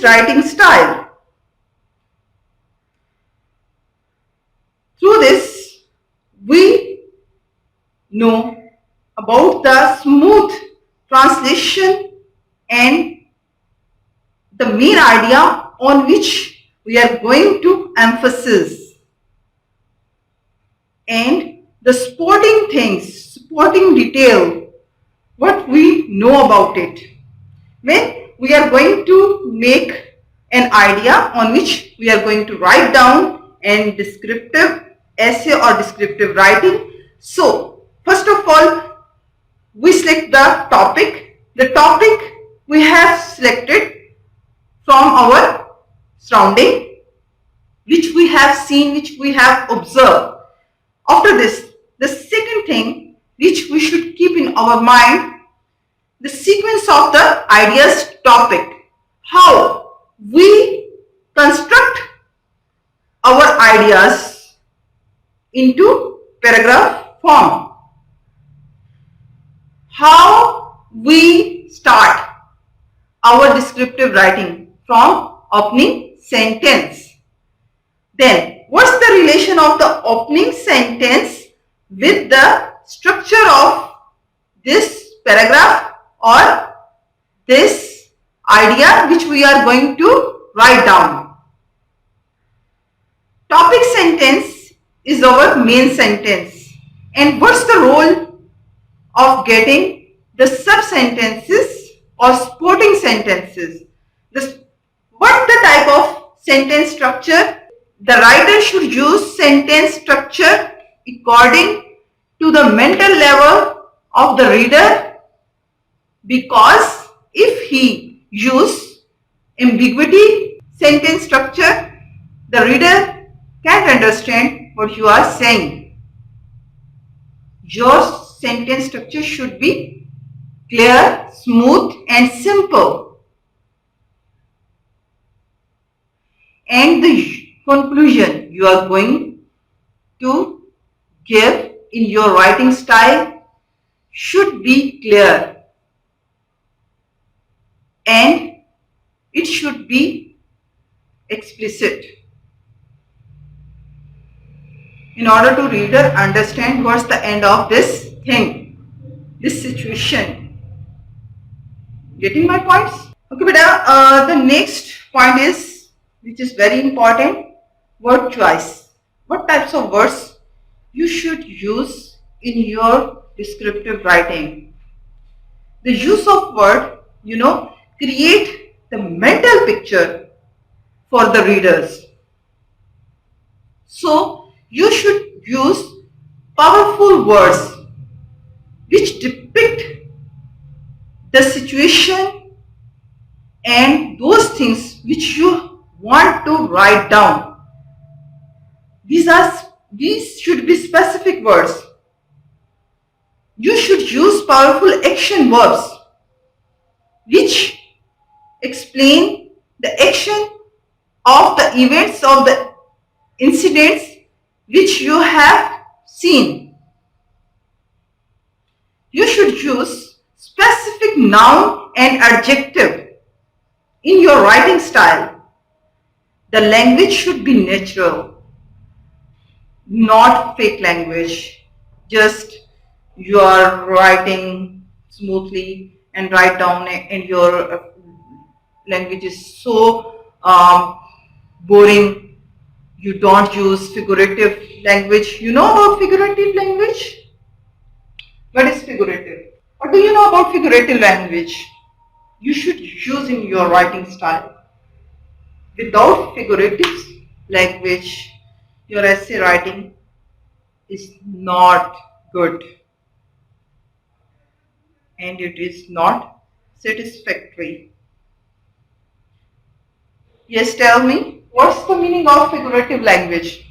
writing style. Through this, we know about the smooth translation and the main idea on which we are going to emphasize, and the supporting things, supporting detail, what we know about it. When we are going to make an idea on which we are going to write down an descriptive essay or descriptive writing. So first of all, we select the topic. The topic we have selected from our surrounding, which we have seen, which we have observed. After this, the second thing which we should keep in our mind, the sequence of the ideas topic, how we construct our ideas into paragraph form, how we start our descriptive writing from opening sentence. Then what's the relation of the opening sentence with the structure of this paragraph or this idea which we are going to write down. Topic sentence is our main sentence. And what's the role of getting the sub-sentences or supporting sentences? What's the type of sentence structure? The writer should use sentence structure according to the mental level of the reader, because if he use ambiguity sentence structure, the reader can't understand what you are saying. Your sentence structure should be clear, smooth and simple. And the conclusion you are going to give in your writing style should be clear, and it should be explicit in order to reader understand what's the end of this thing, this situation. Getting my points? Okay, beta, the next point is, which is very important, word choice. What types of words you should use in your descriptive writing? The use of word, create the mental picture for the readers. So you should use powerful words which depict the situation and those things which you want to write down. These should be specific words. You should use powerful action verbs which explain the action of the events, of the incidents which you have seen. You should use specific noun and adjective in your writing style. The language should be natural, not fake language. Just you are writing smoothly and write down and your language is so boring. You don't use figurative language. You know about figurative language? What is figurative? What do you know about figurative language? You should use in your writing style. Without figurative language, your essay writing is not good and it is not satisfactory. Yes, tell me, what's the meaning of figurative language?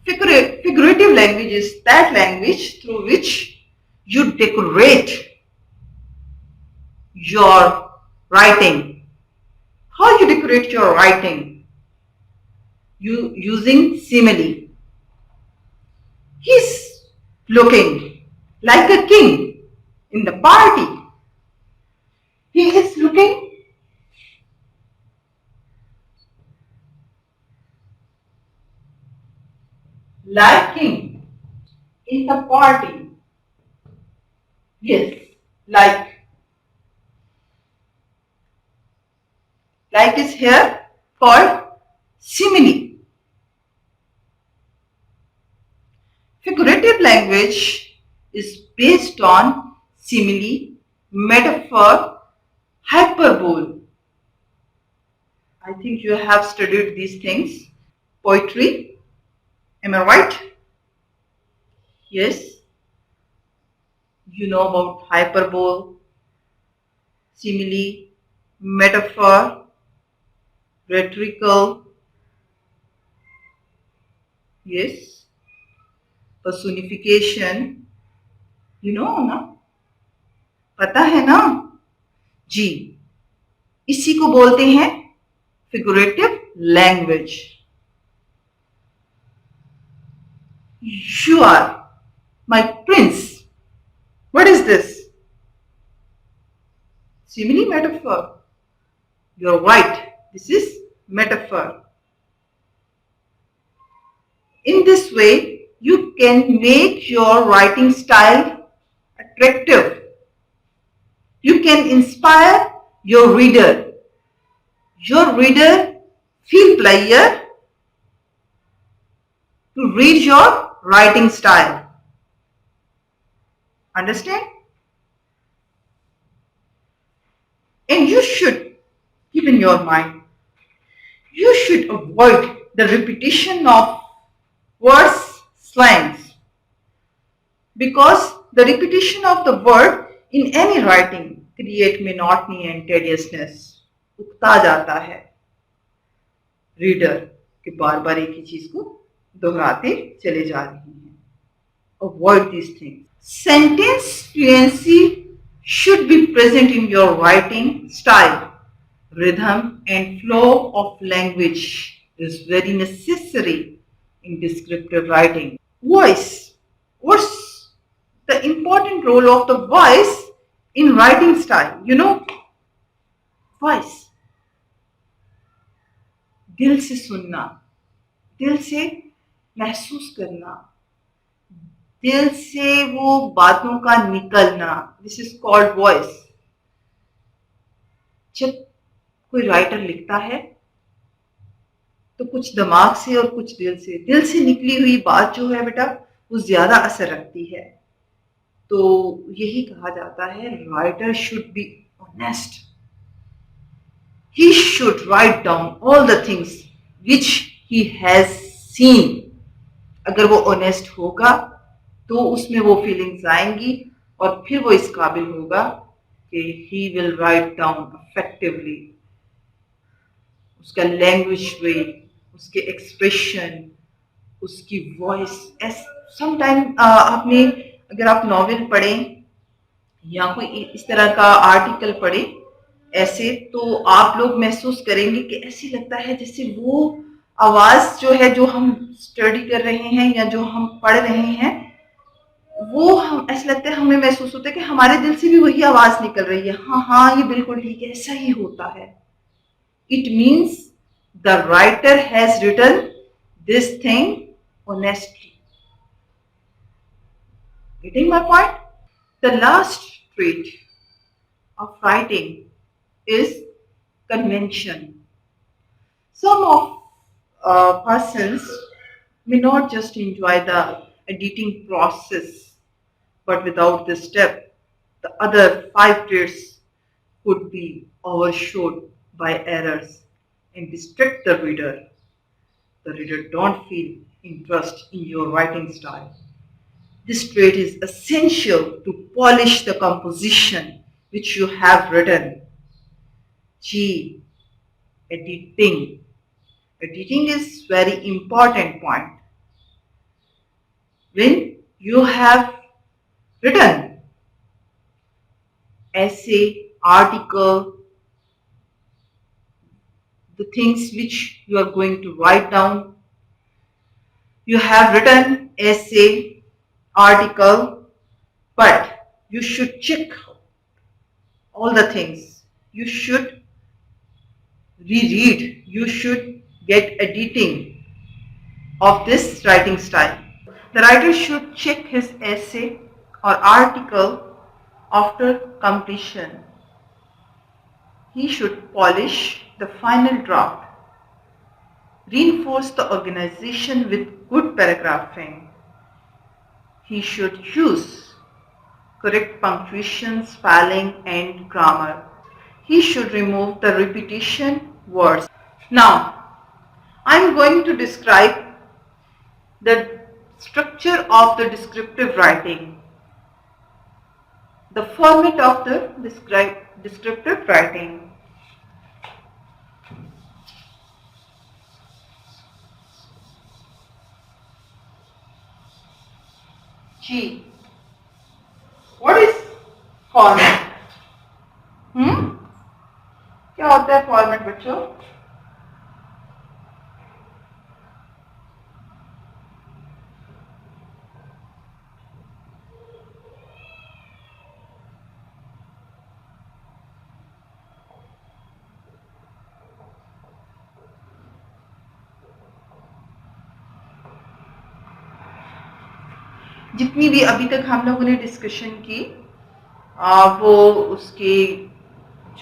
Figurative language is that language through which you decorate your writing. How you decorate your writing? You using simile. He's looking like a king in the party. He is looking liking in the party. Yes, like. Like is here called simile. Figurative language is based on simile, metaphor, hyperbole. I think you have studied these things. Poetry, am I right? Yes, you know about hyperbole, simile, metaphor, rhetorical, yes, personification, you know ना, पता है ना? जी, इसी को बोलते हैं figurative language. You are my prince. What is this? Simile metaphor. You're right. This is metaphor. In this way, you can make your writing style attractive. You can inspire your reader. Your reader feel pleasure to read your writing style. Understand? And you should keep in your mind, you should avoid the repetition of words, slangs, because the repetition of the word in any writing create monotony and tediousness. उगता जाता है reader कि बार बार एक ही चीज को दोहराते चले जा रहे हैं. Avoid these things. Sentence fluency should be present in your writing style. Rhythm and flow of language is very necessary in descriptive writing. Voice. What's the important role of the voice in writing style? You know, voice. दिल से सुनना, दिल से महसूस करना, दिल से वो बातों का निकलना. This is called voice. जब कोई राइटर लिखता है तो कुछ दिमाग से और कुछ दिल से निकली हुई बात जो है बेटा वो ज्यादा असर रखती है. तो यही कहा जाता है writer should be honest. He should write down all the things which he has seen. अगर वो ऑनेस्ट होगा तो उसमें वो फीलिंग्स आएंगी और फिर वो इस काबिल होगा कि he will write down effectively. उसका लैंग्वेज वे, उसके एक्सप्रेशन, उसकी वॉइस. समटाइम आपने अगर आप नॉवेल पढ़ें या कोई इस तरह का आर्टिकल पढ़ें ऐसे, तो आप लोग महसूस करेंगे कि ऐसे लगता है जैसे वो आवाज जो है जो हम स्टडी कर रहे हैं या जो हम पढ़ रहे हैं वो हम ऐसा लगता है, हमें महसूस होता है कि हमारे दिल से भी वही आवाज निकल रही है. हाँ हाँ ये बिल्कुल ठीक है, ऐसा ही होता है. It means the writer has written this thing honestly. Getting my point? The last trait of writing is convention. Some of persons may not just enjoy the editing process, but without this step, the other 5 traits could be overshadowed by errors and distract the reader. The reader don't feel interest in your writing style. This trait is essential to polish the composition which you have written. G. Editing. Editing is very important point. When you have written essay, article, the things which you are going to write down, you have written essay, article, but you should check all the things. You should reread. You should get editing of this writing style. The writer should check his essay or article after completion. He should polish the final draft, reinforce the organization with good paragraphing. He should use correct punctuation, spelling and grammar. He should remove the repetition words. Now, I am going to describe the structure of the descriptive writing, the format of the descriptive writing. G. What is format? क्या होता है format बच्चों? जितनी भी अभी तक हम लोगों ने डिस्कशन की वो उसके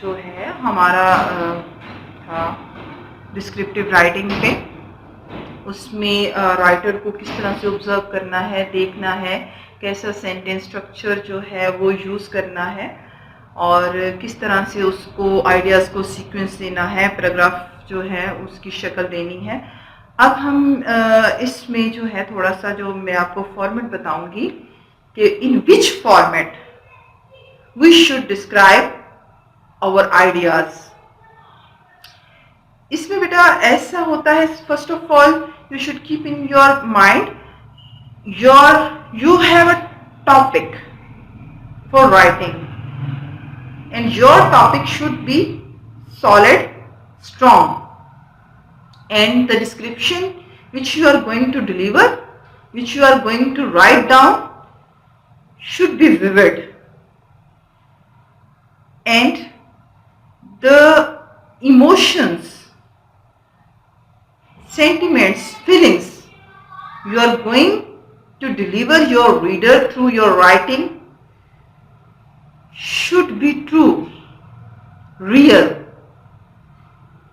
जो है हमारा था डिस्क्रिप्टिव राइटिंग पे, उसमें राइटर को किस तरह से ऑब्जर्व करना है, देखना है, कैसा सेंटेंस स्ट्रक्चर जो है वो यूज़ करना है और किस तरह से उसको आइडियाज़ को सीक्वेंस देना है, पैराग्राफ जो है उसकी शक्ल देनी है। अब हम इसमें जो है थोड़ा सा जो मैं आपको फॉर्मेट बताऊंगी कि in which format we should describe our ideas. इसमें बेटा ऐसा होता है, first of all you should keep in your mind you have a topic for writing and your topic should be solid, strong, and the description which you are going to deliver, which you are going to write down should be vivid, and the emotions, sentiments, feelings you are going to deliver your reader through your writing should be true, real.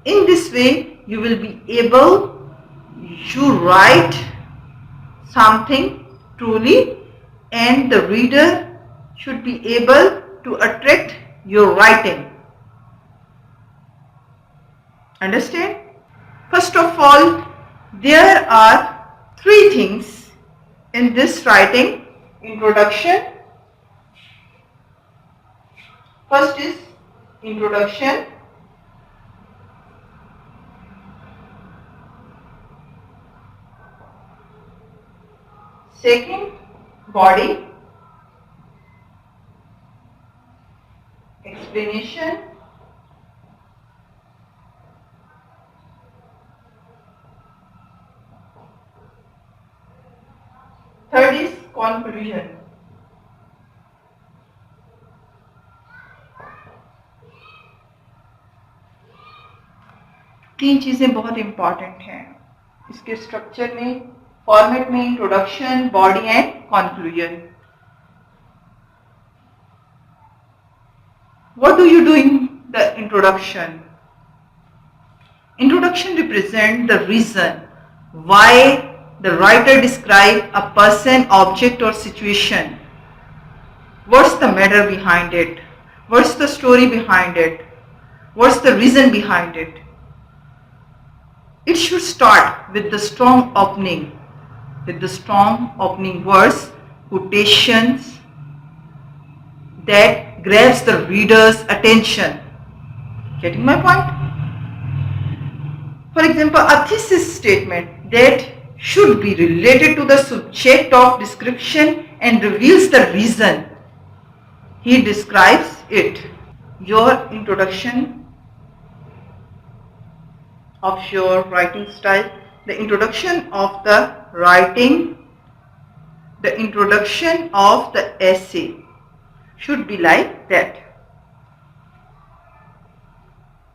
In this way you will be able to write something truly and the reader should be able to attract your writing. Understand? First of all, there are three things in this writing. Introduction. First is introduction. Second, body. Explanation. Third is conclusion. तीन चीजें बहुत important हैं इसके structure में, format में, introduction, body and conclusion. What do you do in the introduction? Introduction represents the reason why the writer describes a person, object or situation. What's the matter behind it? What's the story behind it? What's the reason behind it? It should start with the strong opening, words, quotations that grabs the reader's attention. Getting my point? For example, a thesis statement that should be related to the subject of description and reveals the reason he describes it. Your introduction of your writing style, the introduction of the writing, the introduction of the essay should be like that.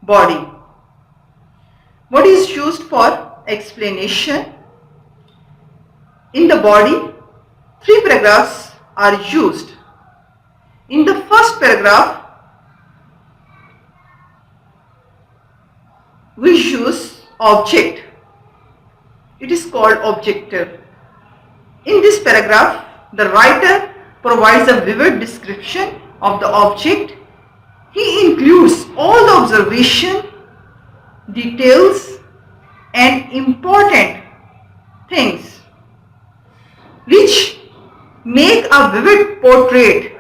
Body. What is used for explanation? In the body, Three paragraphs are used. In the first paragraph, we use object. It is called objective. In this paragraph, the writer provides a vivid description of the object. He includes all the observation, details and important things which make a vivid portrait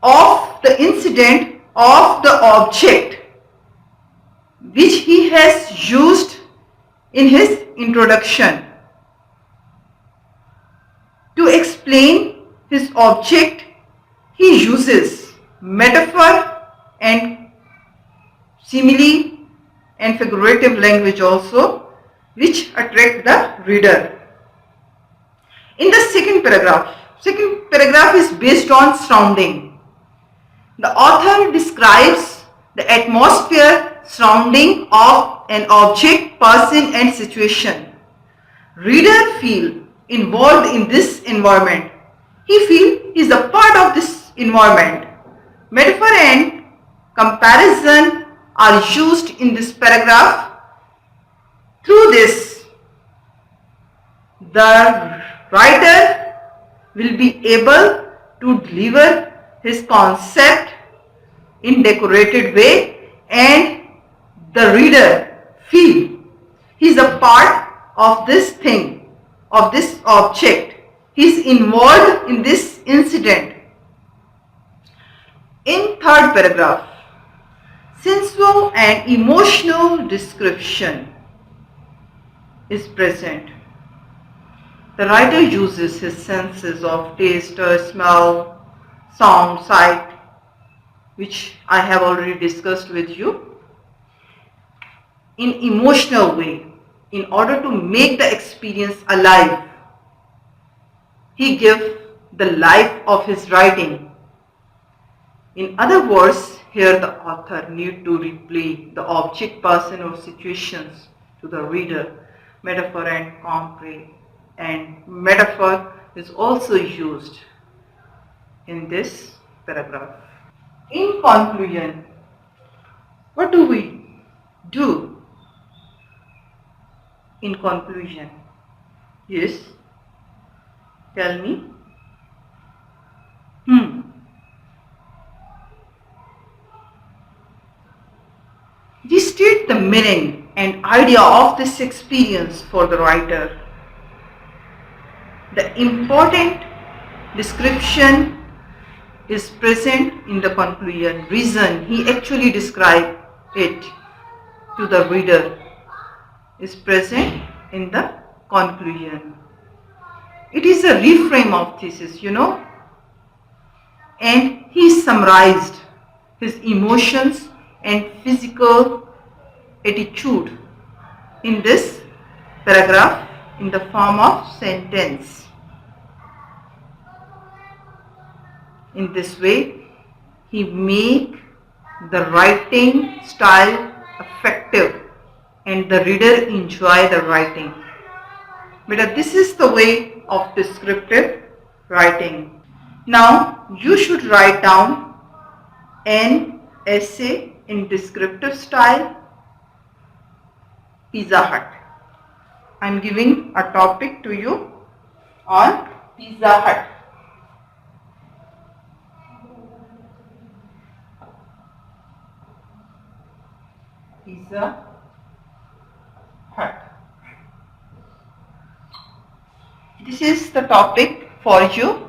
of the incident of the object which he has used in his introduction. To explain his object, he uses metaphor and simile and figurative language also, which attract the reader. In the second paragraph is based on surrounding. The author describes the atmosphere surrounding of an object, person and situation. Reader feel involved in this environment. He feel he is a part of this environment. Metaphor and comparison are used in this paragraph. Through this, the writer will be able to deliver his concept in decorated way and the reader feel he is a part of this thing, of this object. He is involved in this incident. In third paragraph, sensual and emotional description is present. The writer uses his senses of taste, smell, sound, sight, which I have already discussed with you, in emotional way in order to make the experience alive. He gives the life of his writing. In other words, here the author need to replay the object, person or situations to the reader. Metaphor and concrete, and metaphor is also used in this paragraph. In conclusion, what do we do in conclusion? Yes, tell me. We state the meaning and idea of this experience for the writer. The important description is present in the conclusion. Reason he actually described it to the reader is present in the conclusion. It is a reframe of thesis, and he summarized his emotions and physical attitude in this paragraph in the form of sentence. In this way, he make the writing style effective and the reader enjoy the writing. But this is the way of descriptive writing. Now you should write down an essay in descriptive style. Pizza Hut. I am giving a topic to you on Pizza Hut. Pizza Hut. This is the topic for you.